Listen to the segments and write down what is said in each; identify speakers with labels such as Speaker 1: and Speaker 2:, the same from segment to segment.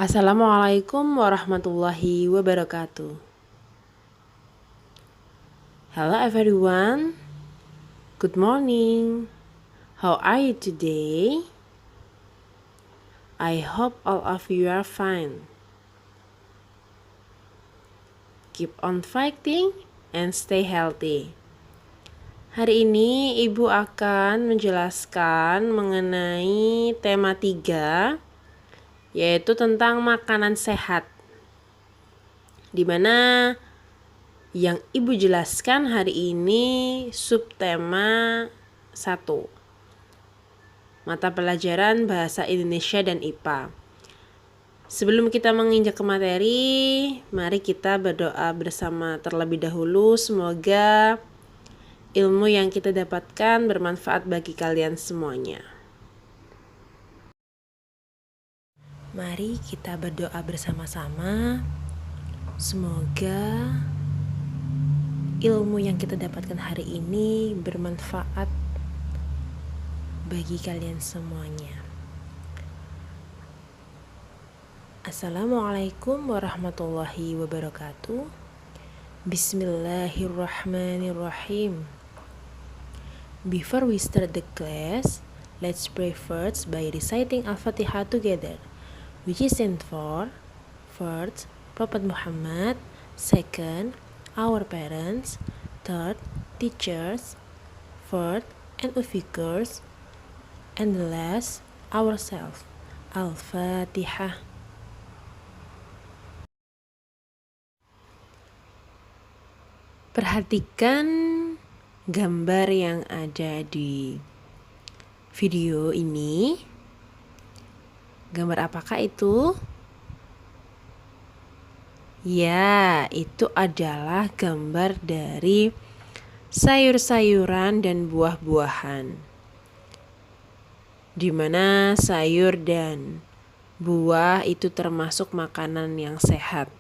Speaker 1: Assalamualaikum warahmatullahi wabarakatuh. Hello everyone. Good morning. How are you today? I hope all of you are fine. Keep on fighting and stay healthy. Hari ini Ibu akan menjelaskan mengenai tema 3, yaitu tentang makanan sehat. Di mana yang Ibu jelaskan hari ini subtema 1, mata pelajaran Bahasa Indonesia dan IPA. Sebelum kita menginjak ke materi, mari kita berdoa bersama terlebih dahulu. Semoga ilmu yang kita dapatkan bermanfaat bagi kalian semuanya. Mari kita berdoa bersama-sama. Semoga ilmu yang kita dapatkan hari ini bermanfaat bagi kalian semuanya. Assalamualaikum warahmatullahi wabarakatuh. Bismillahirrahmanirrahim. Before we start the class, let's pray first by reciting Al-Fatihah together, which is stand for first, Prophet Muhammad, second, our parents, third, teachers, fourth, and officers, and the last, ourselves. Al-Fatihah. Perhatikan gambar yang ada di video ini. Gambar apakah itu? Ya, itu adalah gambar dari sayur-sayuran dan buah-buahan, di mana sayur dan buah itu termasuk makanan yang sehat.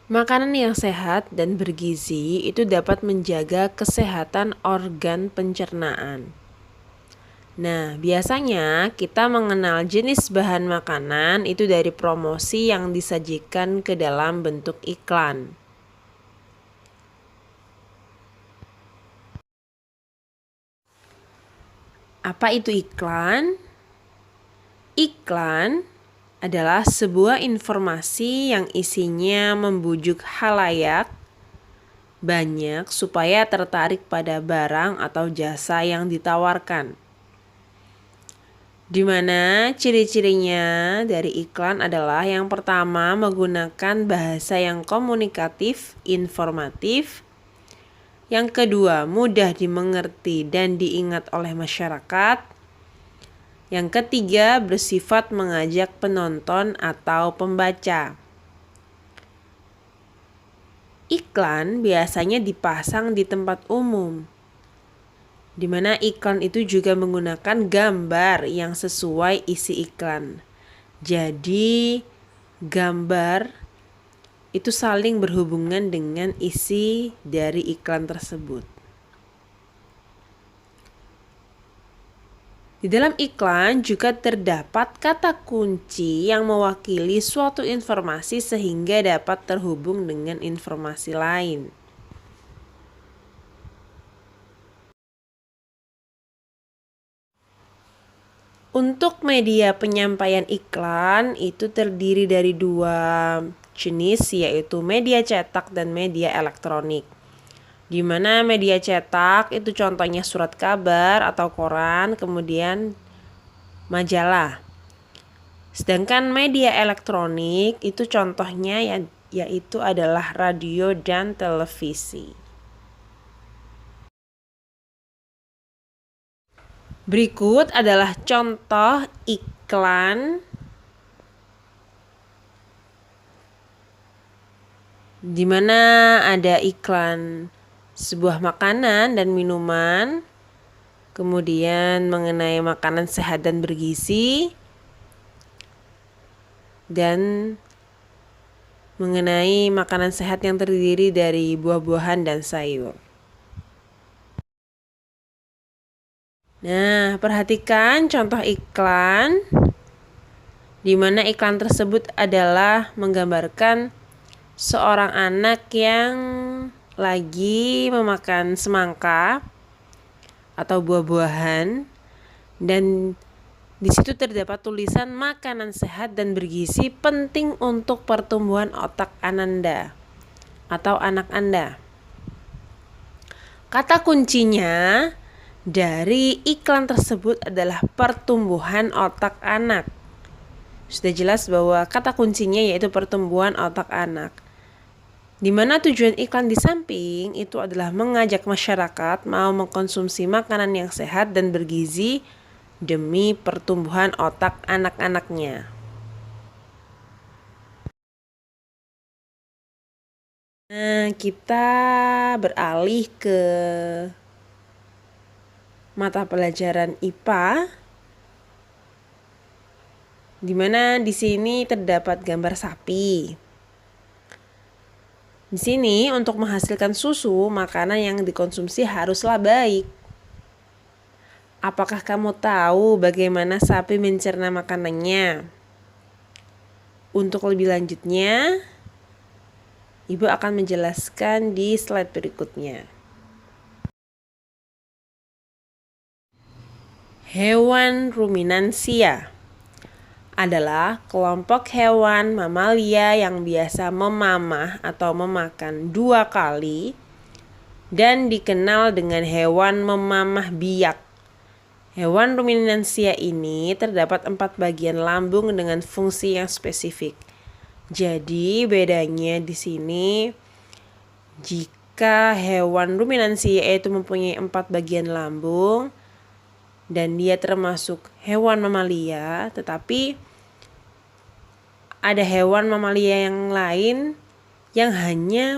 Speaker 1: Makanan yang sehat dan bergizi itu dapat menjaga kesehatan organ pencernaan. Nah, biasanya kita mengenal jenis bahan makanan itu dari promosi yang disajikan ke dalam bentuk iklan. Apa itu iklan? Iklan adalah sebuah informasi yang isinya membujuk khalayak banyak supaya tertarik pada barang atau jasa yang ditawarkan. Di mana ciri-cirinya dari iklan adalah yang pertama, menggunakan bahasa yang komunikatif, informatif. Yang kedua, mudah dimengerti dan diingat oleh masyarakat. Yang ketiga, bersifat mengajak penonton atau pembaca. Iklan biasanya dipasang di tempat umum, di mana iklan itu juga menggunakan gambar yang sesuai isi iklan. Jadi, gambar itu saling berhubungan dengan isi dari iklan tersebut. Di dalam iklan juga terdapat kata kunci yang mewakili suatu informasi sehingga dapat terhubung dengan informasi lain. Untuk media penyampaian iklan itu terdiri dari 2 jenis, yaitu media cetak dan media elektronik. Di mana media cetak itu contohnya surat kabar atau koran, kemudian majalah. Sedangkan media elektronik itu contohnya yaitu adalah radio dan televisi. Berikut adalah contoh iklan di mana ada iklan sebuah makanan dan minuman, kemudian mengenai makanan sehat dan bergizi, dan mengenai makanan sehat yang terdiri dari buah-buahan dan sayur. Nah, perhatikan contoh iklan. di mana iklan tersebut adalah menggambarkan seorang anak yang lagi memakan semangka atau buah-buahan, dan di situ terdapat tulisan makanan sehat dan bergizi penting untuk pertumbuhan otak Ananda atau anak Anda. Kata kuncinya dari iklan tersebut adalah pertumbuhan otak anak. Sudah jelas bahwa kata kuncinya yaitu pertumbuhan otak anak. Di mana tujuan iklan di samping itu adalah mengajak masyarakat mau mengkonsumsi makanan yang sehat dan bergizi demi pertumbuhan otak anak-anaknya. Nah, kita beralih ke mata pelajaran IPA, di mana di sini terdapat gambar sapi. Di sini untuk menghasilkan susu, makanan yang dikonsumsi haruslah baik. Apakah kamu tahu bagaimana sapi mencerna makanannya? Untuk lebih lanjutnya, Ibu akan menjelaskan di slide berikutnya. Hewan ruminansia adalah kelompok hewan mamalia yang biasa memamah atau memakan 2 kali dan dikenal dengan hewan memamah biak. Hewan ruminansia ini terdapat 4 bagian lambung dengan fungsi yang spesifik. Jadi bedanya di sini, jika hewan ruminansia itu mempunyai 4 bagian lambung dan dia termasuk hewan mamalia, tetapi ada hewan mamalia yang lain yang hanya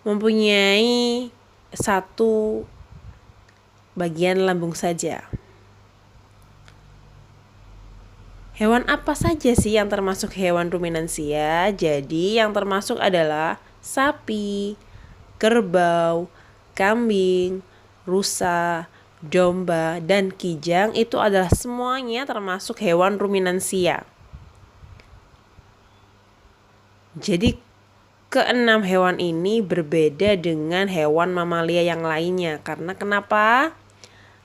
Speaker 1: mempunyai 1 bagian lambung saja. Hewan apa saja sih yang termasuk hewan ruminansia? Jadi yang termasuk adalah sapi, kerbau, kambing, rusa, domba, dan kijang. Itu adalah semuanya termasuk hewan ruminansia. Jadi ke-6 hewan ini berbeda dengan hewan mamalia yang lainnya. Karena kenapa?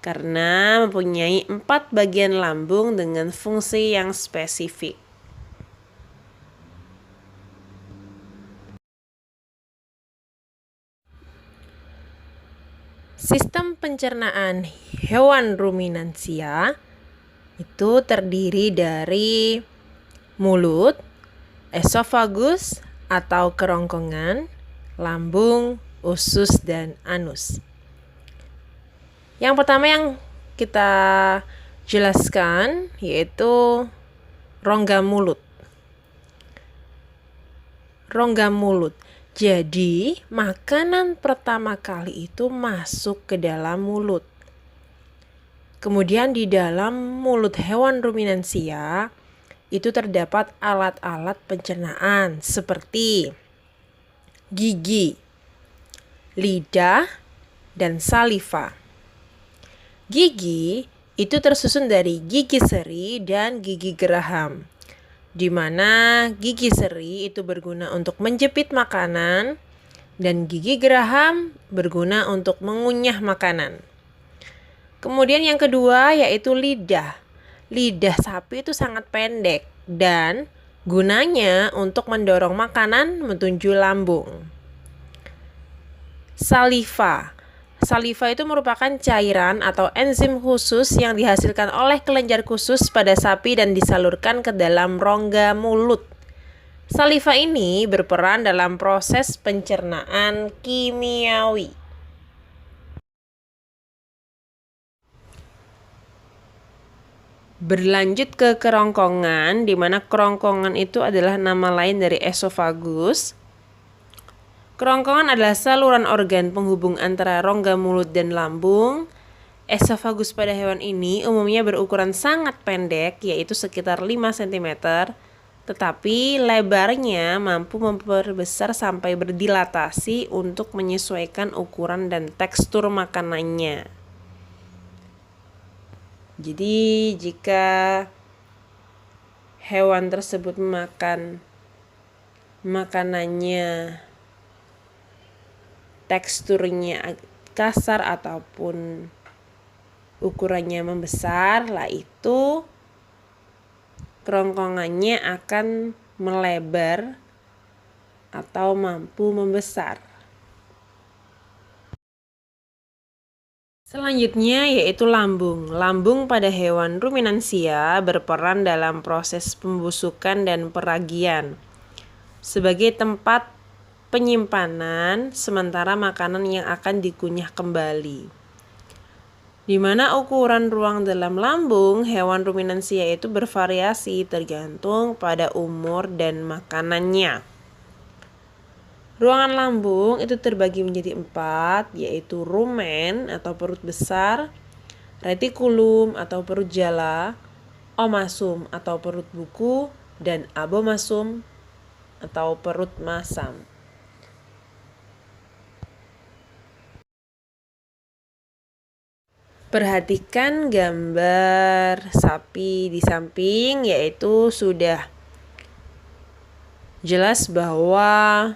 Speaker 1: Karena mempunyai 4 bagian lambung dengan fungsi yang spesifik. Sistem pencernaan hewan ruminansia itu terdiri dari mulut, esofagus atau kerongkongan, lambung, usus, dan anus. Yang pertama yang kita jelaskan yaitu rongga mulut. Rongga mulut. Jadi, makanan pertama kali itu masuk ke dalam mulut. Kemudian di dalam mulut hewan ruminansia itu terdapat alat-alat pencernaan seperti gigi, lidah, dan saliva. Gigi itu tersusun dari gigi seri dan gigi geraham, di mana gigi seri itu berguna untuk menjepit makanan dan gigi geraham berguna untuk mengunyah makanan. Kemudian yang kedua yaitu lidah. Lidah sapi itu sangat pendek dan gunanya untuk mendorong makanan menuju lambung. Saliva. Saliva itu merupakan cairan atau enzim khusus yang dihasilkan oleh kelenjar khusus pada sapi dan disalurkan ke dalam rongga mulut. Saliva ini berperan dalam proses pencernaan kimiawi. Berlanjut ke kerongkongan, di mana kerongkongan itu adalah nama lain dari esofagus. Kerongkongan adalah saluran organ penghubung antara rongga mulut dan lambung. Esofagus pada hewan ini umumnya berukuran sangat pendek, yaitu sekitar 5 cm, tetapi lebarnya mampu memperbesar sampai berdilatasi untuk menyesuaikan ukuran dan tekstur makanannya. Jadi jika hewan tersebut memakan makanannya teksturnya kasar ataupun ukurannya membesar, lah itu kerongkongannya akan melebar atau mampu membesar. Selanjutnya yaitu lambung. Lambung pada hewan ruminansia berperan dalam proses pembusukan dan peragian sebagai tempat penyimpanan sementara makanan yang akan dikunyah kembali. Di mana ukuran ruang dalam lambung hewan ruminansia itu bervariasi tergantung pada umur dan makanannya. Ruangan lambung itu terbagi menjadi 4, yaitu rumen atau perut besar, retikulum atau perut jala, omasum atau perut buku, dan abomasum atau perut masam. Perhatikan gambar sapi di samping, yaitu sudah jelas bahwa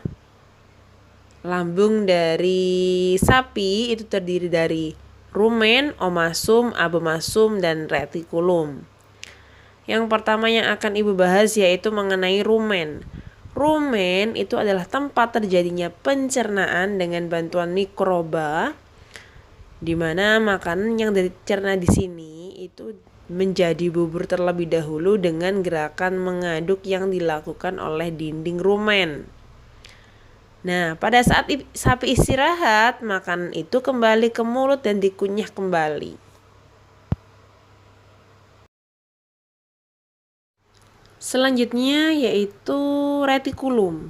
Speaker 1: lambung dari sapi itu terdiri dari rumen, omasum, abomasum, dan retikulum. Yang pertama yang akan Ibu bahas yaitu mengenai rumen. Rumen itu adalah tempat terjadinya pencernaan dengan bantuan mikroba, di mana makanan yang dicerna di sini itu menjadi bubur terlebih dahulu dengan gerakan mengaduk yang dilakukan oleh dinding rumen. Nah, pada saat sapi istirahat, makanan itu kembali ke mulut dan dikunyah kembali. Selanjutnya yaitu retikulum.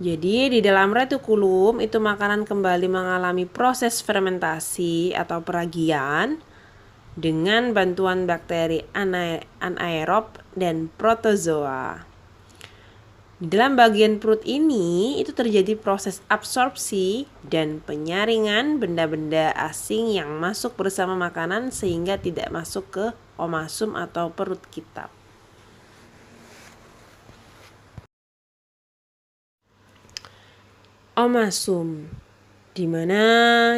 Speaker 1: Jadi di dalam retikulum itu makanan kembali mengalami proses fermentasi atau peragian dengan bantuan bakteri anaerob dan protozoa. Di dalam bagian perut ini itu terjadi proses absorpsi dan penyaringan benda-benda asing yang masuk bersama makanan sehingga tidak masuk ke omasum atau perut kita. Omasum, di mana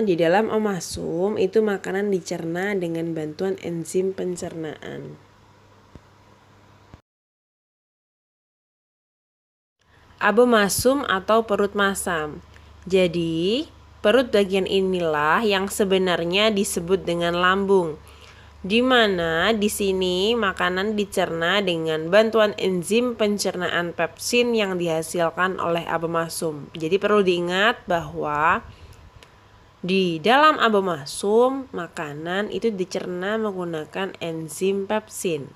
Speaker 1: di dalam omasum itu makanan dicerna dengan bantuan enzim pencernaan. Abomasum atau perut masam. Jadi, perut bagian inilah yang sebenarnya disebut dengan lambung, di mana di sini makanan dicerna dengan bantuan enzim pencernaan pepsin yang dihasilkan oleh abomasum. Jadi perlu diingat bahwa di dalam abomasum makanan itu dicerna menggunakan enzim pepsin.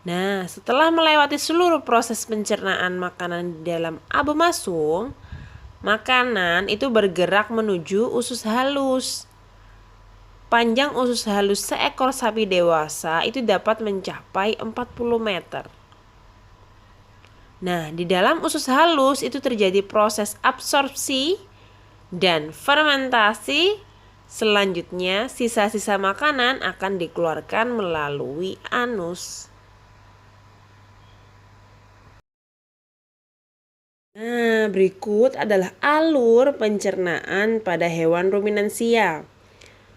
Speaker 1: Nah, setelah melewati seluruh proses pencernaan makanan di dalam abomasum, makanan itu bergerak menuju usus halus. Panjang usus halus seekor sapi dewasa itu dapat mencapai 40 meter. Nah, di dalam usus halus itu terjadi proses absorpsi dan fermentasi. Selanjutnya, sisa-sisa makanan akan dikeluarkan melalui anus. Nah, berikut adalah alur pencernaan pada hewan ruminansia.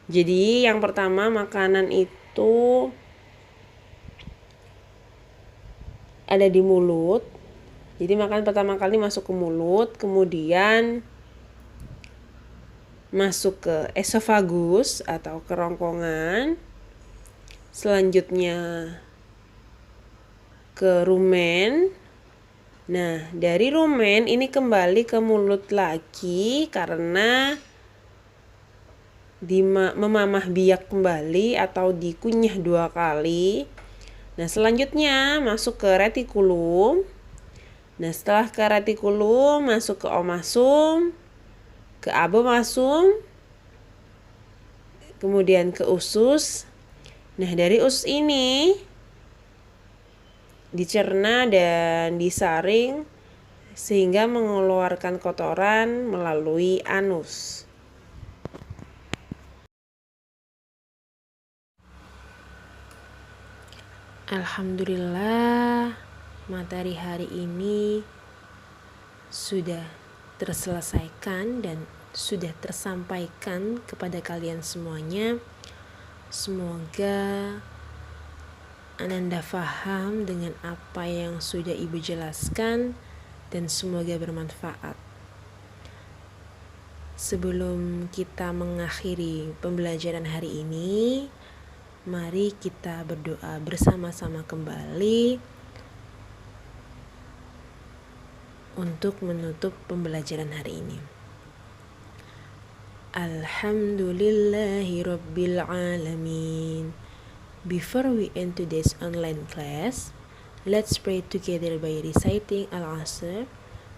Speaker 1: Jadi, yang pertama makanan itu ada di mulut. Jadi, makanan pertama kali masuk ke mulut, kemudian masuk ke esofagus atau kerongkongan. Selanjutnya ke rumen. Nah, dari rumen ini kembali ke mulut lagi karena memamah biak kembali atau dikunyah 2 kali. Nah, selanjutnya masuk ke retikulum. Nah, setelah ke retikulum masuk ke omasum, ke abomasum, kemudian ke usus. Nah, dari usus ini dicerna dan disaring sehingga mengeluarkan kotoran melalui anus. Alhamdulillah, materi hari ini sudah terselesaikan dan sudah tersampaikan kepada kalian semuanya. Semoga Ananda faham dengan apa yang sudah Ibu jelaskan dan semoga bermanfaat. Sebelum kita mengakhiri pembelajaran hari ini, mari kita berdoa bersama-sama kembali untuk menutup pembelajaran hari ini. Alhamdulillahi Rabbil Alamin. Before we end today's online class, let's pray together by reciting Al-Asr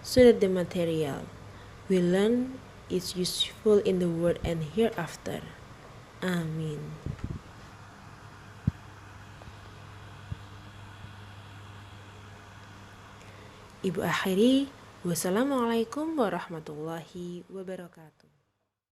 Speaker 1: so that the material we learn is useful in the world and hereafter. Amin. Ibu akhiri, wassalamualaikum warahmatullahi wabarakatuh.